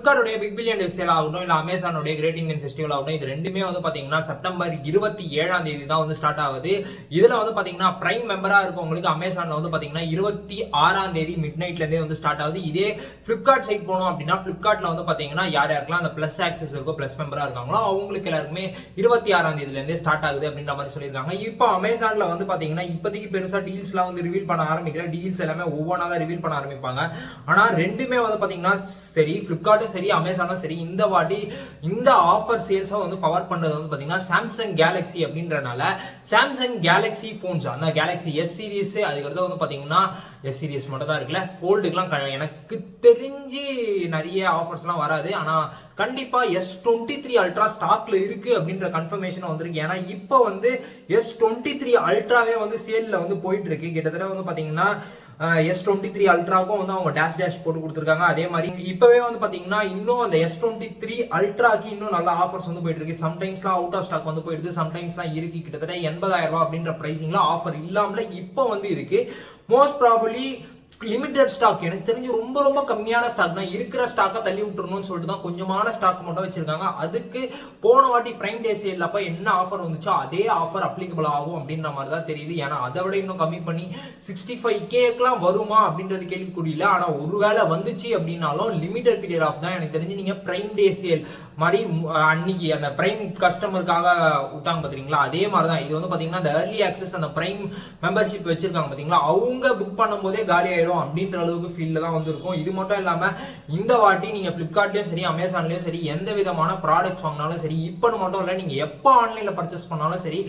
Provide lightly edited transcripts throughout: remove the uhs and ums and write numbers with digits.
ஃபிளிப்கார்ட்டோட big billion டே sale ஆகட்டும் இல்ல அமேசானோட great Indian festival ஆகட்டும், இது ரெண்டுமே வந்து பாத்தீங்கன்னா செப்டம்பர் 27ஆம் தேதி தான் வந்து ஸ்டார்ட் ஆகுது. இதுல வந்து பாத்தீங்கன்னா பிரைம் மெம்பரா இருக்கவங்களுக்கு அமேசான்ல வந்து பாத்தீங்கன்னா 26ஆம் தேதி மிட் நைட்ல இருந்தே வந்து ஸ்டார்ட் ஆகுது. இதே பிளிப்கார்ட் சைட் போனோம் அப்படின்னா பிளிப்கார்ட்ல வந்து பாத்தீங்கன்னா யார் யாருக்கெல்லாம் அந்த பிளஸ் ஆக்சஸ் இருக்கோ, பிளஸ் மெம்பரா இருக்காங்களோ அவங்களுக்கு எல்லாருக்குமே 26ஆம் தேதியில இருந்தே ஸ்டார்ட் ஆகுது அப்படின்ற மாதிரி சொல்லியிருக்காங்க. இப்போ அமேசான்ல வந்து பாத்தீங்கன்னா இப்போதைக்கு பெருசா டீல்ஸ் எல்லாம் வந்து ரிவீல் பண்ண ஆரம்பிக்கல. டீல்ஸ் எல்லாமே ஒவ்வொன்றா தான் ரிவீல் பண்ண ஆரம்பிப்பாங்க. ஆனா ரெண்டுமே வந்து பாத்தீங்கன்னா சரி பிளிப்கார்ட் சரி அமேசானும் சரி இந்த வாட்டி இந்த ஆஃபர் சேல்ஸா வந்து பவர் பண்றது வந்து பாத்தீங்கன்னா சாம்சங் கேலக்ஸி அப்படின்றனால சாம்சங் கேலக்ஸி போன்ஸ் அந்த கேலக்ஸி எஸ் சீரிஸ் அதுக்கடுத்து வந்து பாத்தீங்கன்னா எஸ் சீரிஸ் மட்டும் தான் இருக்குல்ல, ஃபோல்டுக்குலாம் எனக்கு தெரிஞ்சு நிறைய ஆஃபர்ஸ் எல்லாம் வராது. ஆனா கண்டிப்பா S23 அல்ட்ரா ஸ்டாக்ல இருக்கு அப்படின்ற கன்ஃபர்மேஷன் வந்திருக்கு. ஏன்னா இப்போ வந்து S23 அல்ட்ராவே வந்து சேல்ல வந்து போயிட்டு இருக்கு. கிட்டத்தட்ட வந்து பாத்தீங்கன்னா S23 அல்ட்ராவுக்கும் வந்து அவங்க டேஷ் போட்டு கொடுத்துருக்காங்க. அதே மாதிரி இப்பவே வந்து பாத்தீங்கன்னா இன்னும் அந்த S23 அல்ட்ராக்கு இன்னும் நல்ல ஆஃபர்ஸ் வந்து போயிட்டு இருக்கு. சம்டைம்ஸ்லாம் அவுட் ஆஃப் ஸ்டாக் வந்து போயிடுது, சம்டைம்ஸ்லாம் இருக்கு. கிட்டத்தட்ட 80,000 ரூபாய் அப்படின்ற பிரைசிங்ல ஆஃபர் இல்லாமல இப்போ வந்து இருக்கு. மோஸ்ட் ப்ராபபிலி லிமிடெட் ஸ்டாக், எனக்கு தெரிஞ்சு ரொம்ப ரொம்ப கம்மியான ஸ்டாக் தான். இருக்கிற ஸ்டாக்கை தள்ளி விட்டுறணும்னு சொல்லிட்டு தான் கொஞ்சமான ஸ்டாக் மட்டும் வச்சிருக்காங்க. அதுக்கு போன வாட்டி பிரைம் டே சேல் அப்ப என்ன ஆஃபர் வந்துச்சோ அதே ஆஃபர் அப்ளிகபிள் ஆகும் அப்படின்ற மாதிரி தான் தெரியுது. ஏன்னா அதை விட இன்னும் கம்மி பண்ணி 65K வருமா அப்படின்றது கேள்விக்குறியில. ஆனா ஒருவேளை வந்துச்சு அப்படின்னாலும் லிமிடெட் பீரியட் ஆஃப் தான். எனக்கு தெரிஞ்சு நீங்க பிரைம் டே சேல் மாதிரி அன்னைக்கு அந்த பிரைம் கஸ்டமருக்காக விட்டாங்க பாத்தீங்களா, அதே மாதிரி தான் இது வந்து பாத்தீங்கன்னா அந்த ஏர்லி ஆக்சஸ் அந்த பிரைம் மெம்பர்ஷிப் வச்சிருக்காங்க பாத்தீங்களா, அவங்க புக் பண்ணும் போதே காலி ஆயிடும் அப்படின்ற அளவுக்கு ஃபீல்ல தான் வந்து இருக்கும். இது மட்டும் இல்லாம இந்த வாட்டி நீங்க பிளிப்கார்ட்லயும் சரி அமேசான்லயும் சரி எந்த விதமான ப்ராடக்ட்ஸ் வாங்கினாலும் சரி, இப்ப மட்டும் இல்ல நீங்க எப்ப ஆன்லைன்ல பர்ச்சேஸ் பண்ணாலும் சரி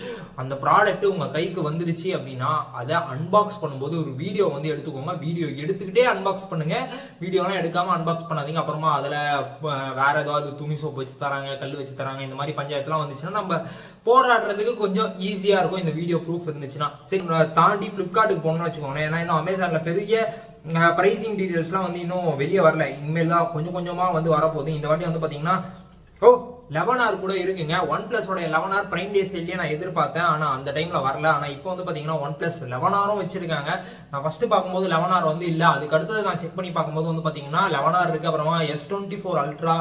அந்த ப்ராடக்ட் உங்க கைக்கு வந்துடுச்சு அப்படின்னா அதை அன்பாக்ஸ் பண்ணும்போது ஒரு வீடியோ வந்து எடுத்துக்கோங்க. வீடியோ எடுத்துக்கிட்டே அன்பாக்ஸ் பண்ணுங்க. வீடியோலாம் எடுக்காம அன்பாக்ஸ் பண்ணாதீங்க. அப்புறமா அதுல வேற ஏதாவது துணி சோப்பு வச்சு தராங்க, கல் வச்சு தராங்க, இந்த மாதிரி பஞ்சாயத்துலாம் வந்துச்சுன்னா நம்ம போராடுறதுக்கு கொஞ்சம் ஈஸியா இருக்கும் இந்த வீடியோ ப்ரூஃப் இருந்துச்சுன்னா. சரி தாண்டி பிளிப்கார்ட்டுக்கு போகணும்னு வச்சுக்கோங்க. ஏன்னா இன்னும் அமேசான்ல பெரிய பிரைசிங் டீடைல்ஸ்லாம் வந்து இன்னும் வெளியே வரல. இனிமேல் தான் கொஞ்சம் கொஞ்சமா வந்து வரப்போகுது. இந்த வாட்டி வந்து பாத்தீங்கன்னா 11R கூட இருக்குங்க. ஒன் பிளஸோட 11R பிரைம் டே சேல்லையே நான் எதிர்பார்த்தேன். ஆனா அந்த டைம்ல வரல. ஆனா இப்போ வந்து பாத்தீங்கன்னா ஒன் பிளஸ் 11Rம் வச்சிருக்காங்க. நான் ஃபர்ஸ்ட் பார்க்கும்போது 11R வந்து இல்ல. அதுக்கு அடுத்தது நான் செக் பண்ணி பார்க்கும்போது வந்து பாத்தீங்கன்னா 11R இருக்கு. அப்புறமா S24 அல்ட்ரா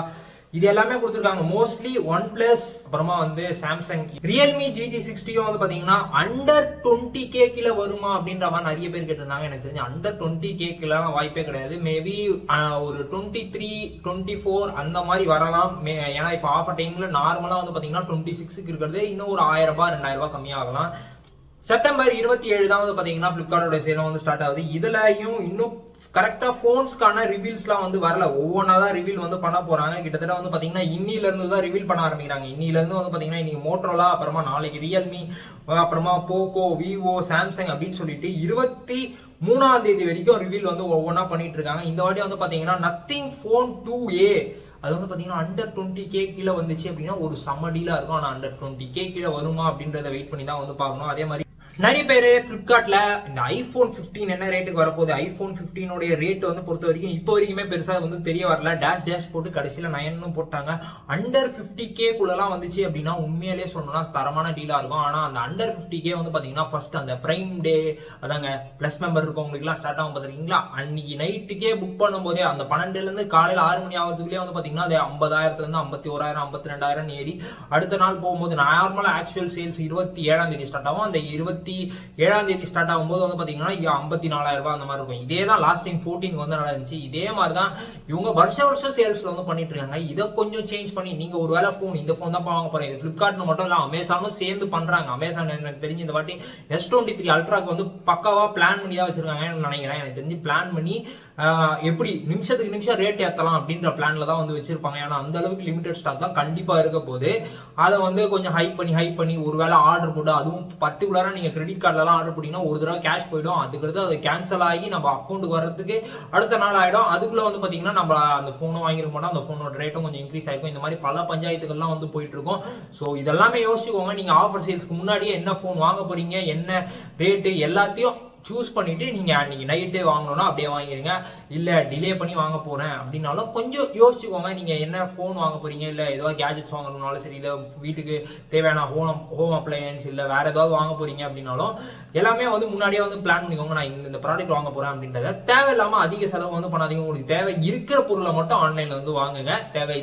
இது எல்லாமே கொடுத்துருக்காங்க. மோஸ்ட்லி ஒன் பிளஸ் அப்புறமா வந்து சாம்சங் ரியல்மி GT60 வந்து பாத்தீங்கன்னா அண்டர் 20K கீழே வருமா அப்படின்ற மாதிரி நிறைய பேர் கேட்டிருந்தாங்க. எனக்கு தெரிஞ்சு அண்டர் 20K வாய்ப்பே கிடையாது. மேபி ஒரு 23 24 அந்த மாதிரி வரலாம். ஏன்னா இப்போ ஆஃபர் டைம்ல நார்மலா வந்து பாத்தீங்கன்னா 26க்கு இருக்கிறது இன்னும் ஒரு 1000 ரூபாய் 2000 ரூபாய் கம்மியாகலாம். செப்டம்பர் 27 தான் வந்து பாத்தீங்கன்னா பிளிப்கார்ட்டோட சேலம் வந்து ஸ்டார்ட் ஆகுது. இதுலயும் இன்னும் கரெக்டா போன்ஸ்க்கான ரிவீல்ஸ்லாம் வந்து வரல. ஒவ்வொன்றா தான் ரிவீல் வந்து பண்ண போறாங்க. கிட்டத்தட்ட வந்து பாத்தீங்கன்னா இன்னில இருந்து தான் ரிவீல் பண்ண ஆரம்பிக்கிறாங்க. இன்னில இருந்து வந்து பாத்தீங்கன்னா இன்னைக்கு மோட்டோரோலா, அப்புறமா நாளைக்கு ரியல்மி, அப்புறமா போகோ, விவோ, சாம்சங் அப்படின்னு சொல்லிட்டு 23ஆம் தேதி வரைக்கும் ரிவீல் வந்து ஒவ்வொன்றா பண்ணிட்டு இருக்காங்க. இந்த வாட்டி வந்து பாத்தீங்கன்னா நத்திங் போன் 2A அது வந்து பாத்தீங்கன்னா அண்டர் 20K கீழே வந்துச்சு அப்படின்னா ஒரு செம்ம டீலா இருக்கும். ஆனா அண்டர் 20K கீழே வருமா அப்படின்றத வெயிட் பண்ணி தான் வந்து பார்க்கணும். அதே மாதிரி நிறைய பேர் பிளிப்கார்ட்ல இந்த ஐபோன் 15 என்ன ரேட்டுக்கு வரப்போகுது, ஐபோன் 15 ரேட் வந்து பொறுத்த வரைக்கும் இப்போ வரைக்குமே பெருசா வந்து தெரிய வரல. டேஷ் போட்டு கடைசியில 9 போட்டாங்க. அண்டர் 50K குள்ளலாம் வந்துச்சு அப்படின்னா உண்மையிலேயே சொன்னா தரமான டீலா இருக்கும். ஆனா அந்த அண்டர் 50K வந்து பாத்தீங்கன்னா ஃபர்ஸ்ட் அந்த பிரைம் டே அதாங்க பிளஸ் மெம்பர் இருக்கவங்களுக்கு எல்லாம் ஸ்டார்ட் ஆகும் பாத்தீங்களா, அன்னைக்கு நைட்டுக்கே புக் பண்ணும் போதே அந்த 12ல இருந்து காலையில 6 மணி ஆகிறதுக்குள்ளே வந்து பாத்தீங்கன்னா அது 50,000 இருந்து 51,000 52,000 ஏறி அடுத்த நாள் போகும்போது நார்மலா ஆக்சுவல் சேல்ஸ் 27ஆம் தேதி ஸ்டார்ட் ஆகும். அந்த 27ஆம் தேதி ஸ்டார்ட் ஆகும்போது வந்து பாத்தீங்கன்னா 54,000 ரூபாய் அந்த மாதிரி இருக்கும். இதே தான் லாஸ்ட் டைம் 14 வந்து நடந்துச்சு. இதே மாதிரி தான் இவங்க வருஷம் சேல்ஸ்ல வந்து பண்ணிட்டு இருக்காங்க. இதை கொஞ்சம் சேஞ்ச் பண்ணி நீங்க ஒரு வேலை இந்த போன் தான் வாங்க போறீங்க. பிளிப்கார்ட் மட்டும் இல்ல அமேசானும் சேர்ந்து பண்றாங்க. அமேசான் எனக்கு தெரிஞ்சு இந்த வாட்டி S23 அல்ட்ராக்கு வந்து பக்காவா பிளான் பண்ணி தான் வச்சிருக்காங்கன்னு நினைக்கிறேன். எனக்கு தெரிஞ்சு பிளான் பண்ணி எப்படி நிமிஷத்துக்கு நிமிஷம் ரேட் ஏற்றலாம் அப்படின்ற பிளான்ல தான் வந்து வச்சிருப்பாங்க. ஏன்னா அந்த அளவுக்கு லிமிடெட் ஸ்டாக் தான் கண்டிப்பா இருக்க போது. அதை வந்து கொஞ்சம் ஹைப் பண்ணி ஒருவேளை ஆர்டர் போட்டு, அதுவும் பர்டிகுலரா நீங்க கிரெடிட் கார்டுலாம் ஆர்டர் பண்ணீங்கன்னா ஒரு தடவை கேஷ் போயிடும். அதுக்கடுத்து அது கேன்சல் ஆகி நம்ம அக்கௌண்ட்டுக்கு வர்றதுக்கு அடுத்த நாள் ஆயிடும். அதுக்குள்ள வந்து பாத்தீங்கன்னா நம்ம அந்த போனும் வாங்கிருக்க மாட்டோம். அந்த போனோட ரேட்டும் கொஞ்சம் இன்க்ரீஸ் ஆயிருக்கும். இந்த மாதிரி பல பஞ்சாயத்துக்கள்லாம் வந்து போயிட்டு இருக்கும். ஸோ இதெல்லாமே யோசிச்சுக்கோங்க. நீங்க ஆஃபர் சேல்ஸ்க்கு முன்னாடியே என்ன போன் வாங்க போறீங்க, என்ன ரேட்டு எல்லாத்தையும் சூஸ் பண்ணிட்டு நீங்க அன்னைக்கு நைட்டே வாங்கணும்னா அப்படியே வாங்கிடுங்க. இல்ல டிலே பண்ணி வாங்க போறேன் அப்படின்னாலும் கொஞ்சம் யோசிச்சுக்கோங்க. நீங்க என்ன போன் வாங்க போறீங்க, இல்ல ஏதாவது கேஜெட்ஸ் வாங்கணும்னாலும் சரி, இல்ல வீட்டுக்கு தேவையான ஹோம் அப்ளையன்ஸ் இல்ல வேற ஏதாவது வாங்க போறீங்க அப்படின்னாலும் எல்லாமே வந்து முன்னாடியே வந்து பிளான் பண்ணிக்கோங்க. நான் இந்த ப்ராடக்ட் வாங்க போறேன் அப்படின்றத தேவையில்லாம அதிக செலவு வந்து பண்ணாதீங்க. உங்களுக்கு தேவை இருக்கிற பொருளை மட்டும் ஆன்லைன்ல வந்து வாங்குங்க. தேவை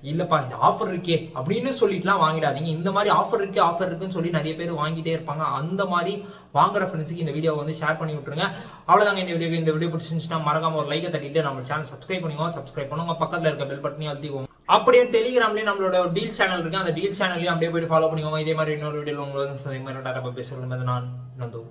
இல்லப்பா ஆஃபர் இருக்கே அப்படின்னு சொல்லிட்டுலாம் வாங்கிடாதீங்க. இந்த மாதிரி ஆஃபர் இருக்குன்னு சொல்லி நிறைய பேர் வாங்கிட்டே இருப்பாங்க. அந்த மாதிரி வாங்குற ஃப்ரெண்ட்ஸுக்கு இந்த வீடியோ வந்து ஷேர் பண்ணி விட்டுருங்க. அவ்வளவுதாங்க இந்த வீடியோ பிடிச்சிருந்துச்சுன்னா மறக்காம ஒரு லைக்கை தட்டிட்டு நம்ம சேனல் சப்ஸ்கிரைப் பண்ணுங்க. பக்கத்துல இருக்க பெல் பட்டனையும் அழுத்திக்கோங்க. அப்படியே டெலிகிராம்லயே நம்மளோட டீல் சேனல் இருக்கு. அந்த டீல் சேனலையும் அப்படியே போயிட்டு ஃபாலோ பண்ணிக்கோங்க. இதே மாதிரி இன்னொரு வீடியோ உங்களுக்கு வந்து பேசுறது நான் நந்து.